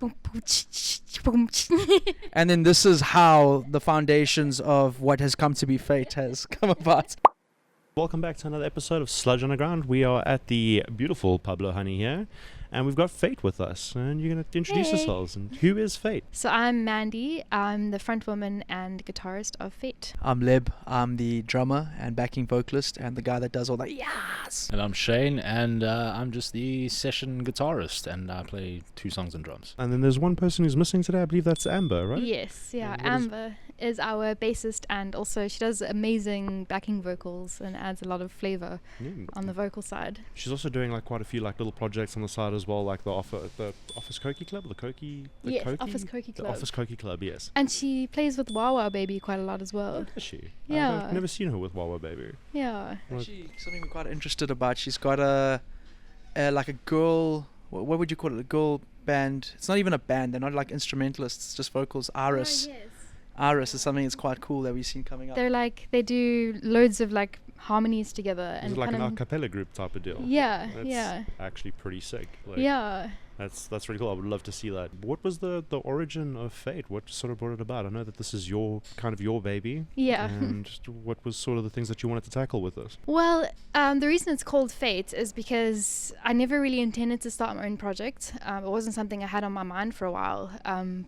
And then this is how the foundations of what has come to be FAET has come about. Welcome back to another episode of Sludge Underground. We are at the beautiful Pablo Honey here, and we've got FAET with us. And you're going to introduce yourselves. And who is FAET? So I'm Mandy. I'm the front woman and guitarist of FAET. I'm Leb. I'm the drummer and backing vocalist and the guy that does all that. Yes! And I'm Shane, and I'm just the session guitarist, and I play 2 songs and drums. And then there's one person who's missing today. I believe that's Amber, right? Yes, yeah. Amber is our bassist, and also she does amazing backing vocals and adds a lot of flavor on the vocal side. She's also doing like quite a few like little projects on the side as well, like the Office Cokie Club, Office Cokie Club. The Office Cokie Club, yes. And she plays with Wawa Baby quite a lot as well. Does she? Yeah. I've never seen her with Wawa Baby. Yeah. Actually, something we're quite interested about. She's got a girl. What would you call it? A girl band. It's not even a band. They're not like instrumentalists. It's just vocals. Iris. Oh, yes. Iris is something that's quite cool that we've seen coming up. They do loads of like harmonies together. It's and like an a cappella group type of deal. Yeah, that's actually pretty sick. Like, yeah. That's really cool. I would love to see that. What was the origin of FAET? What sort of brought it about? I know that this is your baby. Yeah. And what was sort of the things that you wanted to tackle with this? Well, the reason it's called FAET is because I never really intended to start my own project. It wasn't something I had on my mind for a while.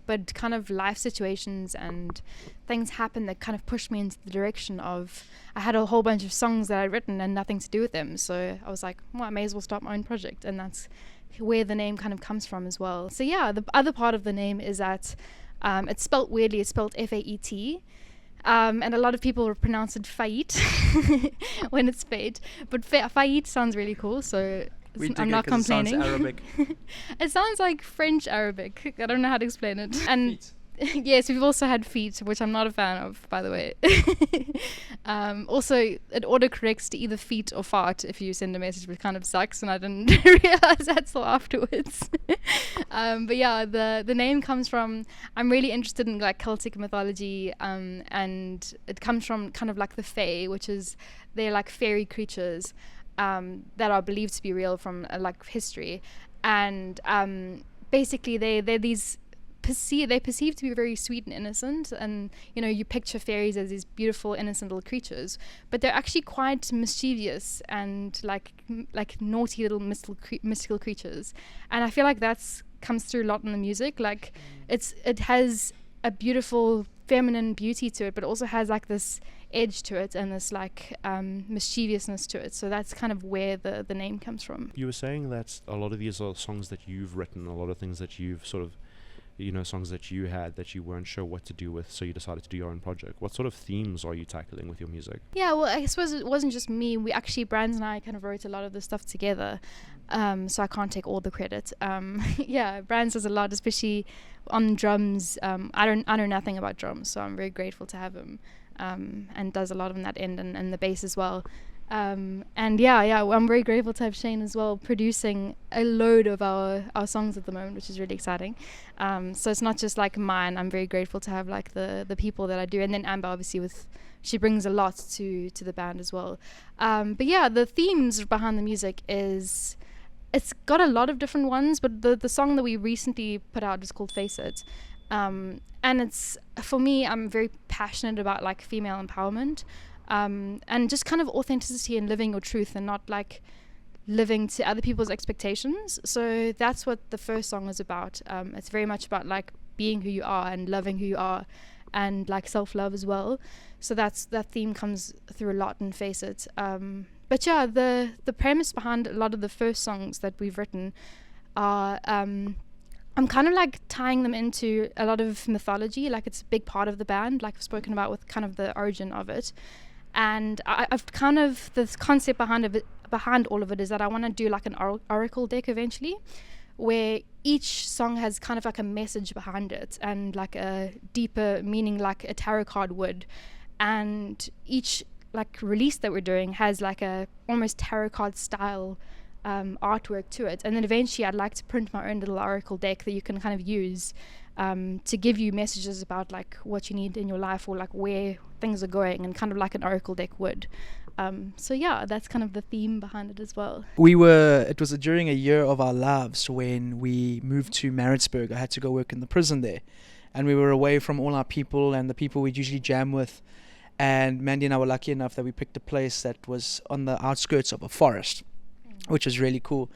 But kind of life situations and things happened that kind of pushed me into the direction of, I had a whole bunch of songs that I'd written and nothing to do with them. So I was like, well, I may as well start my own project. And that's where the name kind of comes from as well. So yeah, the other part of the name is that it's spelt weirdly. It's spelled FAET. And a lot of people pronounce it FAET when it's FAET. But FAET sounds really cool, so I'm not complaining. It sounds Arabic. It sounds like French Arabic. I don't know how to explain it. And yes, we've also had feet, which I'm not a fan of, by the way. Also, it autocorrects to either feet or fart if you send a message, which kind of sucks, and I didn't realize that till afterwards. But yeah, the name comes from, I'm really interested in like Celtic mythology, and it comes from kind of like the Fae, which is, they're like fairy creatures that are believed to be real from like history. And basically they're these they're perceived to be very sweet and innocent, and you know, you picture fairies as these beautiful innocent little creatures, but they're actually quite mischievous and like naughty little mystical creatures. And I feel like that's comes through a lot in the music. Like it has a beautiful feminine beauty to it, but also has like this edge to it and this like mischievousness to it. So that's kind of where the name comes from. You were saying that a lot of these are songs that you've written, a lot of things that you've sort of, you know, songs that you had that you weren't sure what to do with, so you decided to do your own project. What sort of themes are you tackling with your music? Yeah, well, I suppose it wasn't just me. We actually, Brands and I kind of wrote a lot of the stuff together, so I can't take all the credit. Yeah, Brands does a lot, especially on drums. I know nothing about drums, so I'm very grateful to have him, and does a lot on that end, and the bass as well. And yeah, I'm very grateful to have Shane as well, producing a load of our songs at the moment, which is really exciting. So it's not just like mine. I'm very grateful to have like the people that I do, and then Amber obviously she brings a lot to the band as well. But yeah, the themes behind the music it's got a lot of different ones, but the song that we recently put out is called Face It. And it's, for me, I'm very passionate about like female empowerment. And just kind of authenticity and living your truth, and not like living to other people's expectations. So that's what the first song is about. It's very much about like being who you are and loving who you are, and like self-love as well. So that theme comes through a lot in Face It. But yeah, the premise behind a lot of the first songs that we've written are I'm kind of like tying them into a lot of mythology. Like it's a big part of the band, like I've spoken about with kind of the origin of it. And I've kind of, the concept behind all of it is that I want to do like an oracle deck eventually, where each song has kind of like a message behind it and like a deeper meaning, like a tarot card would. And each like release that we're doing has like a almost tarot card style artwork to it. And then eventually I'd like to print my own little oracle deck that you can kind of use to give you messages about like what you need in your life, or like where things are going, and kind of like an oracle deck would. So yeah, that's kind of the theme behind it as well. It was during a year of our lives when we moved to Maritzburg. I had to go work in the prison there, and we were away from all our people and the people we'd usually jam with. And Mandy and I were lucky enough that we picked a place that was on the outskirts of a forest, which was really cool.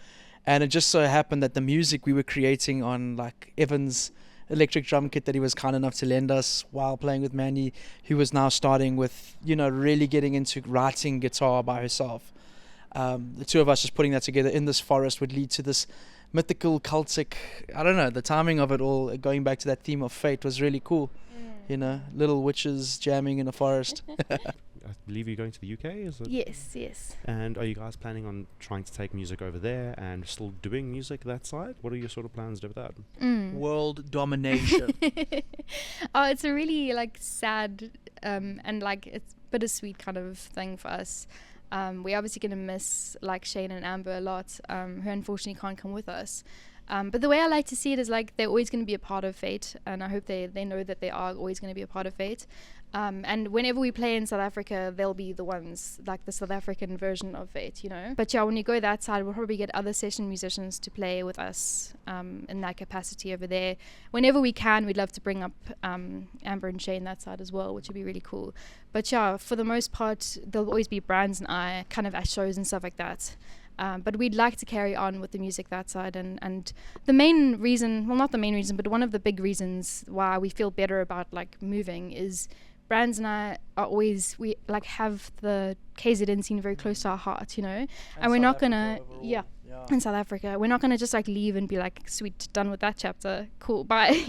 And it just so happened that the music we were creating on like Evan's electric drum kit that he was kind enough to lend us while playing with Mandy, who was now starting with, really getting into writing guitar by herself. The two of us just putting that together in this forest would lead to this mythical, cultic, I don't know, the timing of it all, going back to that theme of fate, was really cool. Little witches jamming in a forest. I believe you're going to the UK, is it? Yes. And are you guys planning on trying to take music over there and still doing music that side? What are your sort of plans with that? World domination. Oh, it's a really like sad and like it's bittersweet kind of thing for us. We're obviously going to miss like Shane and Amber a lot, who unfortunately can't come with us. But the way I like to see it is like they're always going to be a part of FAET, and I hope they know that they are always going to be a part of FAET. And whenever we play in South Africa, they'll be the ones, like the South African version of FAET, But yeah, when you go that side, we'll probably get other session musicians to play with us in that capacity over there. Whenever we can, we'd love to bring up Amber and Shane that side as well, which would be really cool. But yeah, for the most part, there'll always be Brands and I kind of at shows and stuff like that. But we'd like to carry on with the music that side, and the main reason, well, not the main reason, but one of the big reasons why we feel better about like moving is Brands and I are always, we like have the KZN scene very close to our heart, and we're not gonna, in South Africa, we're not gonna just like leave and be like, sweet, done with that chapter, cool, bye.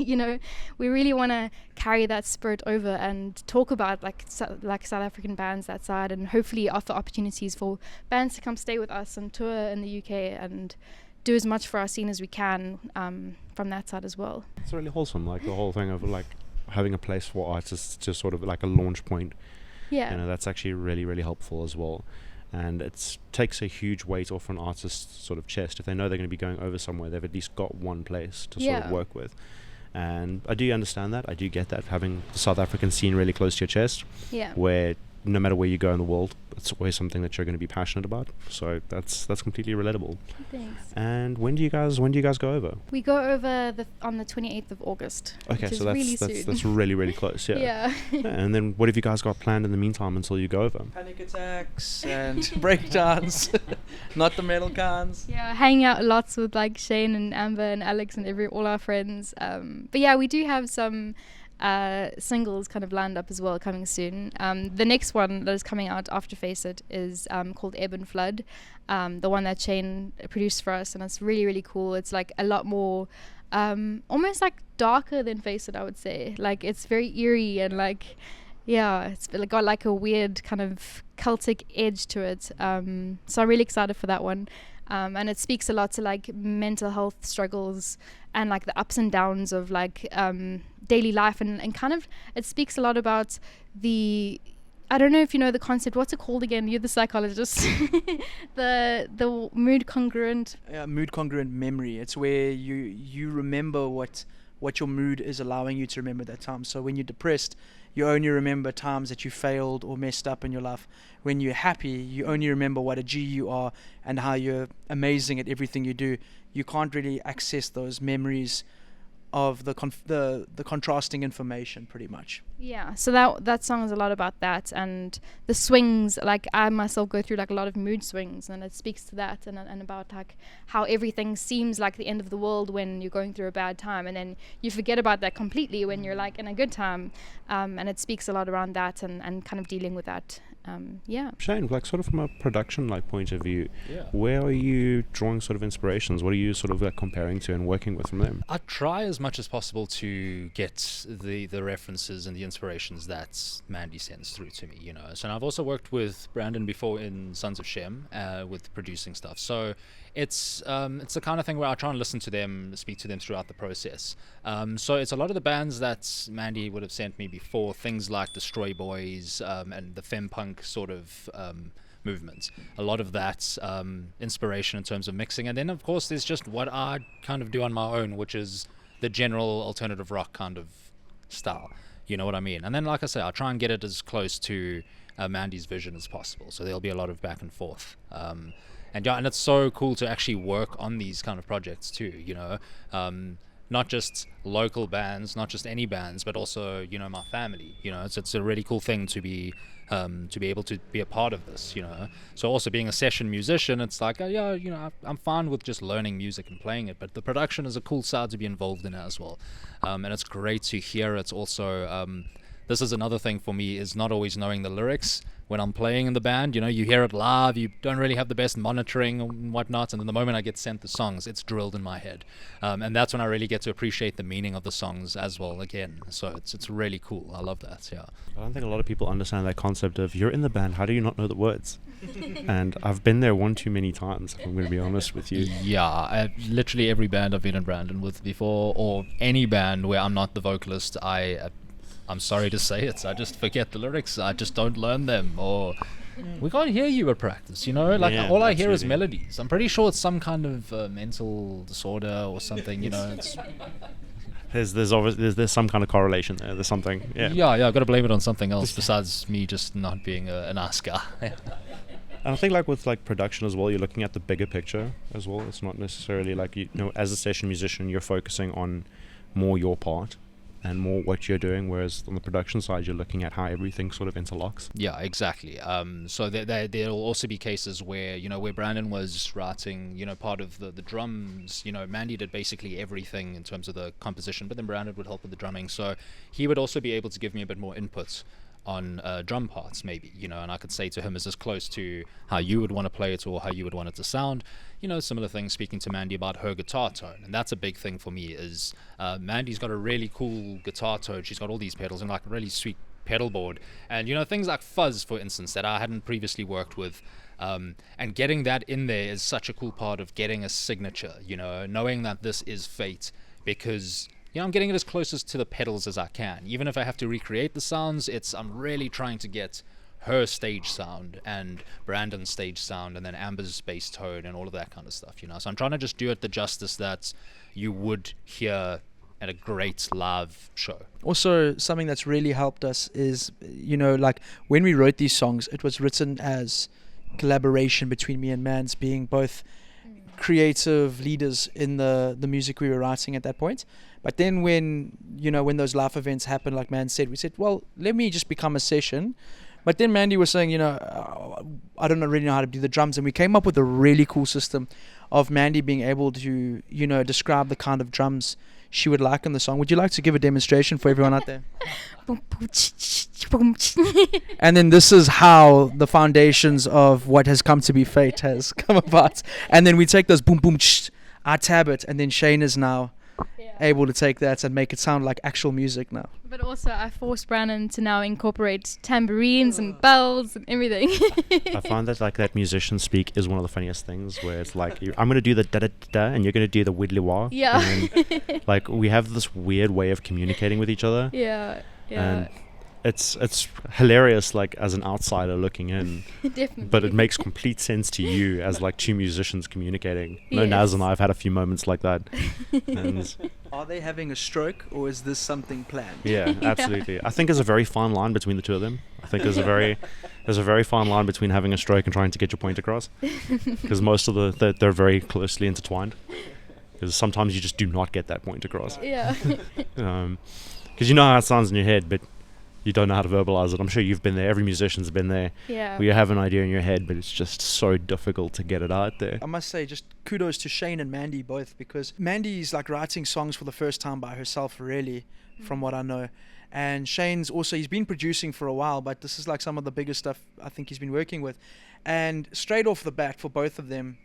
We really want to carry that spirit over and talk about like South African bands that side, and hopefully offer opportunities for bands to come stay with us and tour in the UK and do as much for our scene as we can from that side as well. It's really wholesome, like the whole thing of like having a place for artists to sort of like a launch point. That's actually really, really helpful as well. And it takes a huge weight off an artist's sort of chest. If they know they're going to be going over somewhere, they've at least got one place to sort of work with. And I do understand that. I do get that, having the South African scene really close to your chest, where no matter where you go in the world, it's always something that you're going to be passionate about. So that's completely relatable. Thanks. And when do you guys go over? We go over on the 28th of August. Okay, so that's really, really close. Yeah. And then what have you guys got planned in the meantime until you go over? Panic attacks and breakdowns, not the metal cans. Yeah, hanging out lots with like Shane and Amber and Alex and all our friends. But yeah, we do have some singles kind of lined up as well coming soon. The next one that is coming out after Face It is called Ebb and Flood, the one that Shane produced for us, and it's really, really cool. It's like a lot more almost like darker than Face It, I would say. Like it's very eerie and like it's got like a weird kind of cultic edge to it, so I'm really excited for that one. And it speaks a lot to like mental health struggles and like the ups and downs of like daily life, and kind of it speaks a lot about I don't know if you know the concept, what's it called again? You're the psychologist. the mood congruent. Mood congruent memory. It's where you remember what your mood is allowing you to remember that time. So when you're depressed, you only remember times that you failed or messed up in your life. When you're happy, you only remember what a G you are and how you're amazing at everything you do. You can't really access those memories of the contrasting information, pretty much. Yeah, so that song is a lot about that, and the swings. Like I myself go through like a lot of mood swings, and it speaks to that, and about like how everything seems like the end of the world when you're going through a bad time, and then you forget about that completely when you're like in a good time, and it speaks a lot around that and kind of dealing with that. Shane, like sort of from a production like point of view, where are you drawing sort of inspirations? What are you sort of like comparing to and working with from them? I try as much as possible to get the references and the inspirations that Mandy sends through to me, So I've also worked with Brandon before in Sons of Shem with producing stuff. So it's the kind of thing where I try and listen to them, speak to them throughout the process. So it's a lot of the bands that Mandy would have sent me before, things like Destroy Boys and the fempunk sort of movement. A lot of that inspiration in terms of mixing. And then, of course, there's just what I kind of do on my own, which is the general alternative rock kind of style. You know what I mean? And then, like I say, I try and get it as close to Mandy's vision is possible. So there'll be a lot of back and forth. And it's so cool to actually work on these kind of projects too, not just local bands, not just any bands, but also, my family, it's a really cool thing to be able to be a part of this, So also being a session musician, it's like, I'm fine with just learning music and playing it, but the production is a cool side to be involved in as well. And it's great to hear. It's also, this is another thing for me, is not always knowing the lyrics when I'm playing in the band. You hear it live, you don't really have the best monitoring and whatnot, and then the moment I get sent the songs, it's drilled in my head. And that's when I really get to appreciate the meaning of the songs as well again. So it's really cool. I love that, yeah. I don't think a lot of people understand that concept of, you're in the band, how do you not know the words? And I've been there one too many times, if I'm going to be honest with you. Yeah, literally every band I've been in Brandon with before, or any band where I'm not the vocalist, I'm sorry to say it, I just forget the lyrics. I just don't learn them, or we can't hear you at practice, all I hear is melodies. I'm pretty sure it's some kind of mental disorder or something, It's There's some kind of correlation there. There's something. Yeah, I've got to blame it on something else besides me just not being a nice guy. And I think with production as well, you're looking at the bigger picture as well. It's not necessarily as a session musician, you're focusing on more your part and more what you're doing, whereas on the production side, you're looking at how everything sort of interlocks. Yeah, exactly. So there'll also be cases where, where Brandon was writing, part of the drums, Mandy did basically everything in terms of the composition, but then Brandon would help with the drumming. So he would also be able to give me a bit more input on drum parts, maybe, and I could say to him, is this close to how you would want to play it or how you would want it to sound? Similar things, speaking to Mandy about her guitar tone. And that's a big thing for me, is Mandy's got a really cool guitar tone. She's got all these pedals and a really sweet pedal board. And, things like fuzz, for instance, that I hadn't previously worked with. And getting that in there is such a cool part of getting a signature, knowing that this is FAET, because I'm getting it as closest to the pedals as I can. Even if I have to recreate the sounds, I'm really trying to get her stage sound and Brandon's stage sound and then Amber's bass tone and all of that kind of stuff, So I'm trying to just do it the justice that you would hear at a great live show. Also, something that's really helped us is, when we wrote these songs, it was written as collaboration between me and Mans, being both creative leaders in the music we were writing at that point. But then when those live events happened, like Man said, we said, well, let me just become a session. But then Mandy was saying, I don't really know how to do the drums. And we came up with a really cool system of Mandy being able to, describe the kind of drums she would like in the song. Would you like to give a demonstration for everyone out there? And then this is how the foundations of what has come to be FAET has come about. And then we take those boom, boom, I tab it. And then Shane is now able to take that and make it sound like actual music now. But also I forced Brandon to now incorporate tambourines and bells and everything. I find that that musician speak is one of the funniest things, where it's like, I'm going to do the da-da-da and you're going to do the widdly wah. Yeah. And then, we have this weird way of communicating with each other. Yeah. And it's hilarious, as an outsider looking in. Definitely. But it makes complete sense to you as two musicians communicating. Yes. Naz and I have had a few moments like that. And are they having a stroke, or is this something planned? Yeah, absolutely. I think there's a very fine line between the two of them. I think there's a very fine line between having a stroke and trying to get your point across, because most of they're very closely intertwined. Because sometimes you just do not get that point across. Yeah. Because you know how it sounds in your head, but you don't know how to verbalize it. I'm sure you've been there. Every musician's been there. Yeah. Where you have an idea in your head, but it's just so difficult to get it out there. I must say, just kudos to Shane and Mandy both, because Mandy's writing songs for the first time by herself, really, from what I know. And Shane's also, he's been producing for a while, but this is some of the biggest stuff I think he's been working with. And straight off the bat for both of them,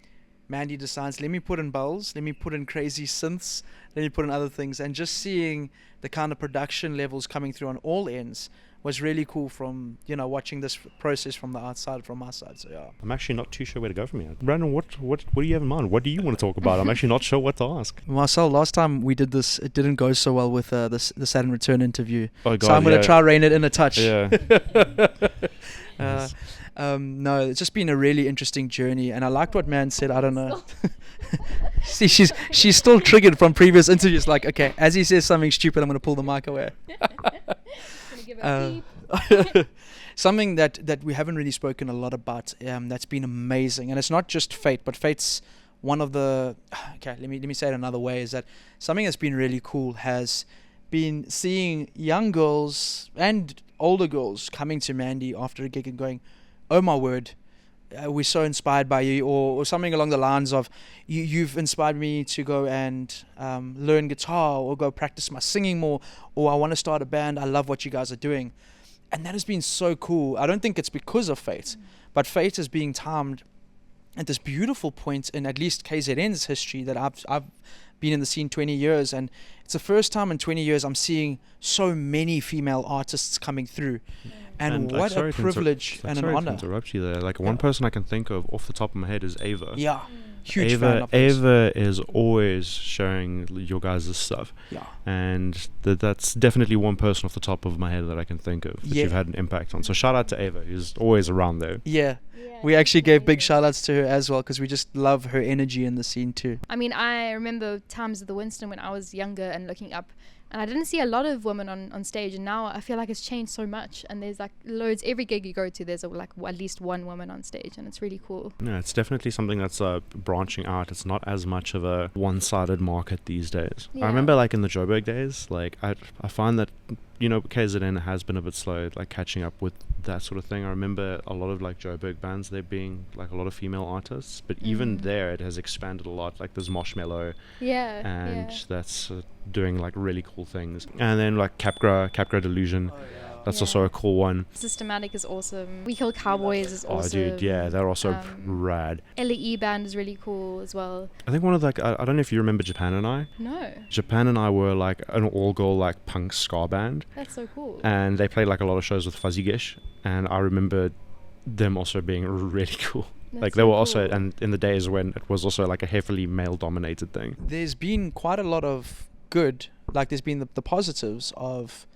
Mandy decides, let me put in bells, let me put in crazy synths, let me put in other things. And just seeing the kind of production levels coming through on all ends was really cool from, watching this process from the outside, from my side. So, yeah. I'm actually not too sure where to go from here. Brandon, what do you have in mind? What do you want to talk about? I'm actually not sure what to ask. Marcel, last time we did this, it didn't go so well with the Saturn Return interview. Oh, God, so I'm going to try rein it in a touch. Yeah. No, it's just been a really interesting journey, and I liked what Man said. I don't know. See, she's still triggered from previous interviews. Okay, as he says something stupid, I'm going to pull the mic away. Something that we haven't really spoken a lot about, that's been amazing, and it's not just FAET, but FAET's one of the, okay, let me say it another way, is that something that's been really cool has been seeing young girls and older girls coming to Mandy after a gig and going, oh my word, we're so inspired by you, or something along the lines of, you've inspired me to go and learn guitar, or go practice my singing more, or I want to start a band, I love what you guys are doing. And that has been so cool. I don't think it's because of FAET, but FAET is being timed at this beautiful point in at least KZN's history, that I've been in the scene 20 years, and it's the first time in 20 years I'm seeing so many female artists coming through. And what a privilege and an honor. To interrupt you there. Like, one person I can think of off the top of my head is Ava. Yeah. Huge fan of this. Ava is always showing your guys' stuff. Yeah. And that's definitely one person off the top of my head that I can think of that you've had an impact on. So shout out to Ava, who's always around there. Yeah. We actually gave big shout outs to her as well, because we just love her energy in the scene too. I mean, I remember times at the Winston when I was younger and looking up, and I didn't see a lot of women on stage, and now I feel like it's changed so much, and there's like loads. Every gig you go to, there's at least one woman on stage, and it's really cool. Yeah, it's definitely something that's branching out. It's not as much of a one-sided market these days. Yeah. I remember, like, in the Joburg days, like, I find that, you know, KZN has been a bit slow, like, catching up with that sort of thing. I remember a lot of, like, Joburg bands, there being, like, a lot of female artists, but even there it has expanded a lot. Like, there's Marshmallow, and that's doing, like, really cool things. And then, like, Capgra Delusion, that's also a cool one. Systematic is awesome. We Kill Cowboys is awesome. Oh, dude, yeah, they're also rad. LE Band is really cool as well. I think one of, like, I don't know if you remember Japan and I. No. Japan and I were, like, an all-girl, like, punk ska band. That's so cool. And they played, like, a lot of shows with Fuzzy Gish, and I remember them also being really cool. That's like, they were also, and in the days when it was also, like, a heavily male-dominated thing. There's been quite a lot of good, like, there's been the positives of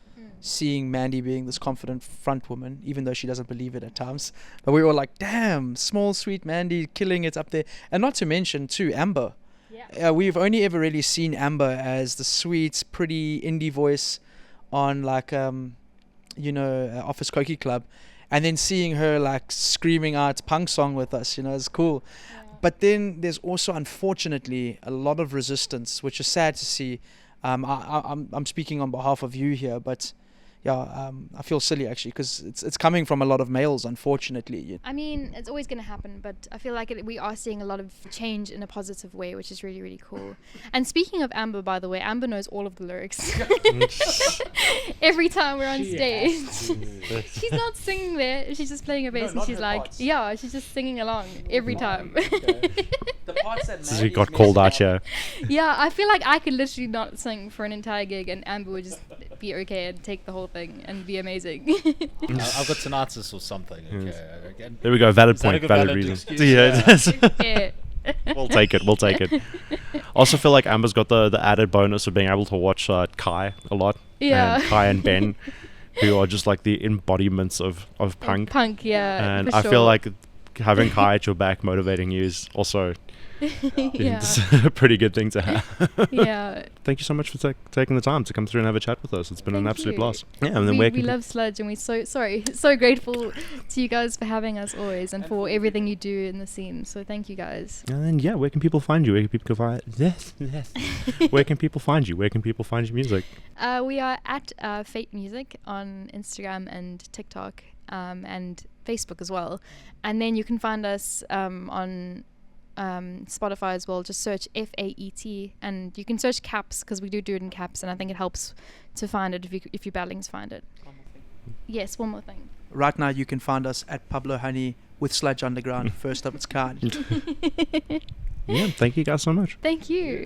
seeing Mandy being this confident front woman, even though she doesn't believe it at times. But we were like, damn, small, sweet Mandy killing it up there. And not to mention, too, Amber. Yeah. We've only ever really seen Amber as the sweet, pretty indie voice on, like, Office Cokie Club. And then seeing her, like, screaming out punk song with us, is cool. Yeah. But then there's also, unfortunately, a lot of resistance, which is sad to see. I'm speaking on behalf of you here, but I feel silly actually, because it's coming from a lot of males, unfortunately. I mean, it's always going to happen, but I feel like we are seeing a lot of change in a positive way, which is really, really cool. And speaking of Amber, by the way, Amber knows all of the lyrics. Every time we're on stage. She's not singing there, she's just playing her bass, and she's like, parts. Yeah, she's just singing along every time. The parts that Mandy got called out here. Yeah, I feel like I could literally not sing for an entire gig, and Amber would just be okay and take the whole thing and be amazing. I've got tinnitus or something. Okay. There we go. Valid point. Valid reason. Yeah. We'll take it. I also feel like Amber's got the added bonus of being able to watch Kai a lot. Yeah. And Kai and Ben, who are just like the embodiments of punk. Punk, yeah. And I feel like having Kai at your back motivating you is also it's a pretty good thing to have. Yeah. Thank you so much for taking the time to come through and have a chat with us. It's been an absolute blast. Yeah, and then we love Sludge, and we're so grateful to you guys for having us always, and for everything you do in the scene. So thank you guys. And then where can people find you? Where can people find Where can people find you? Where can people find your music? We are at FAET Music on Instagram and TikTok, and Facebook as well. And then you can find us on Spotify as well. Just search FAET, and you can search caps, because we do it in caps, and I think it helps to find it if you're battling to find it. One more thing. Yes, one more thing. Right now you can find us at Pablo Honey with Sludge Underground, first of its kind. Yeah, thank you guys so much. Thank you.